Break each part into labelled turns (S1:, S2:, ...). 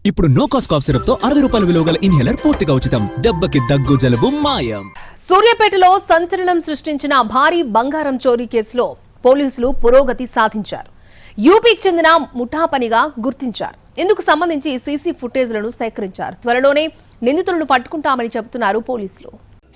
S1: ఇప్పుడు no cost cough syrup తో 60 రూపాయల విలువ గల ఇన్హేలర్ పూర్తిగా ఉచితం. దెబ్బకి దగ్గు జలుబు మాయం.
S2: సూర్యాపేటలో సంచలనం సృష్టించిన భారీ బంగారం చోరీ కేసులో పోలీసులు పురోగతి సాధించారు. యూపీకి చెందిన ముఠా పనిగా గుర్తించారు. ఇందుకు సంబంధించి సీసీ ఫుటేజ్లను సేకరించారు. త్వరలోనే నిందితులను పట్టుకుంటామని చెబుతున్నారు పోలీసులు.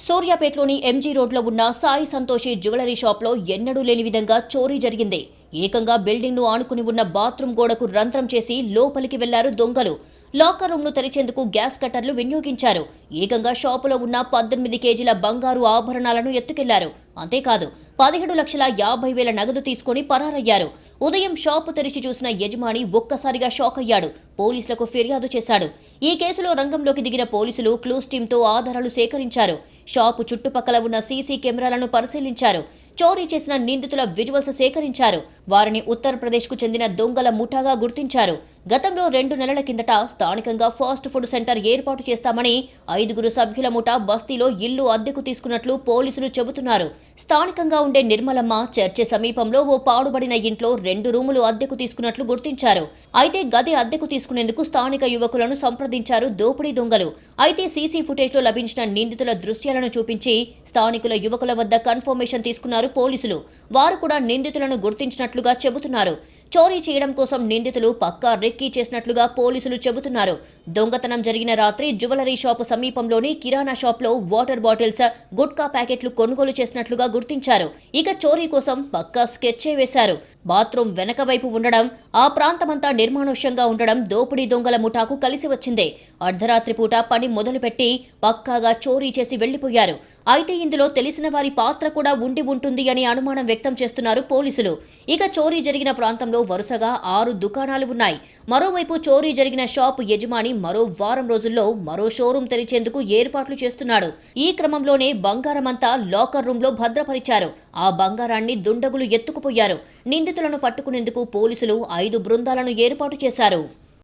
S3: సూర్యాపేటలోని ఎంజీ రోడ్లో ఉన్న సాయి సంతోషి జ్యువెలరీ షాప్లో ఎన్నడూ లేని విధంగా చోరీ జరిగింది. ఏకంగా బిల్డింగ్ను ఆనుకుని ఉన్న బాత్రూం గోడకు రంధ్రం చేసి లోపలికి వెళ్లారు దొంగలు. లాకర్ రూమ్ను తెరిచేందుకు గ్యాస్ కట్టర్లు వినియోగించారు. ఏకంగా షాపులో ఉన్న 18 కేజీల బంగారు ఆభరణాలను ఎత్తుకెళ్లారు. అంతేకాదు 17,50,000 నగదు తీసుకుని పరారయ్యారు. ఉదయం షాపు తెరిచి చూసిన యజమాని ఒక్కసారిగా షాక్ అయ్యాడు. పోలీసులకు ఫిర్యాదు చేశాడు. ఈ కేసులో రంగంలోకి దిగిన పోలీసులు క్లూస్ టీంతో ఆధారాలు సేకరించారు. షాపు చుట్టుపక్కల ఉన్న సీసీ కెమెరాలను పరిశీలించారు. చోరీ చేసిన నిందితుల విజువల్స్ సేకరించారు. వారిని ఉత్తరప్రదేశ్కు చెందిన దొంగల ముఠాగా గుర్తించారు. గతంలో 2 నెలల కిందట స్థానికంగా ఫాస్ట్ ఫుడ్ సెంటర్ ఏర్పాటు చేస్తామని 5 సభ్యుల ముఠా బస్తీలో ఇల్లు అద్దెకు తీసుకున్నట్లు పోలీసులు చెబుతున్నారు. స్థానికంగా ఉండే నిర్మలమ్మ చర్చి సమీపంలో ఓ పాడుబడిన ఇంట్లో 2 రూములు అద్దెకు తీసుకున్నట్లు గుర్తించారు. అయితే గది అద్దెకు తీసుకునేందుకు స్థానిక యువకులను సంప్రదించారు దోపిడీ దొంగలు. అయితే సీసీ ఫుటేజ్లో లభించిన నిందితుల దృశ్యాలను చూపించి స్థానికుల యువకుల వద్ద కన్ఫర్మేషన్ తీసుకున్నారు పోలీసులు. వారు కూడా నిందితులను గుర్తించినట్లుగా చెబుతున్నారు. చోరీ చేయడం కోసం నిందితులు పక్కా రెక్కీ చేసినట్లుగా పోలీసులు చెబుతున్నారు. దొంగతనం జరిగిన రాత్రి జ్యువెలరీ షాపు సమీపంలోని కిరాణా షాప్లో వాటర్ బాటిల్స్, గుట్కా ప్యాకెట్లు కొనుగోలు చేసినట్లుగా గుర్తించారు. ఇక చోరీ కోసం పక్కా స్కెచ్ వేశారు. బాత్రూం వెనక వైపు ఉండడం, ఆ ప్రాంతమంతా నిర్మానుష్యంగా ఉండడం దోపిడీ దొంగల ముఠాకు కలిసి వచ్చిందే. అర్ధరాత్రి పూట పని మొదలుపెట్టి పక్కాగా చోరీ చేసి వెళ్లిపోయారు. అయితే ఇందులో తెలిసిన వారి పాత్ర కూడా ఉండి ఉంటుంది అని అనుమానం వ్యక్తం చేస్తున్నారు పోలీసులు. ఇక చోరీ జరిగిన ప్రాంతంలో వరుసగా 6 దుకాణాలు ఉన్నాయి. మరోవైపు చోరీ జరిగిన షాపు యజమాని మరో వారం రోజుల్లో మరో షోరూం తెరిచేందుకు ఏర్పాట్లు చేస్తున్నాడు. ఈ క్రమంలోనే బంగారమంతా లాకర్ రూంలో భద్రపరిచారు. ఆ బంగారాన్ని దుండగులు ఎత్తుకుపోయారు. నిందితులను పట్టుకునేందుకు పోలీసులు 5 బృందాలను ఏర్పాటు చేశారు.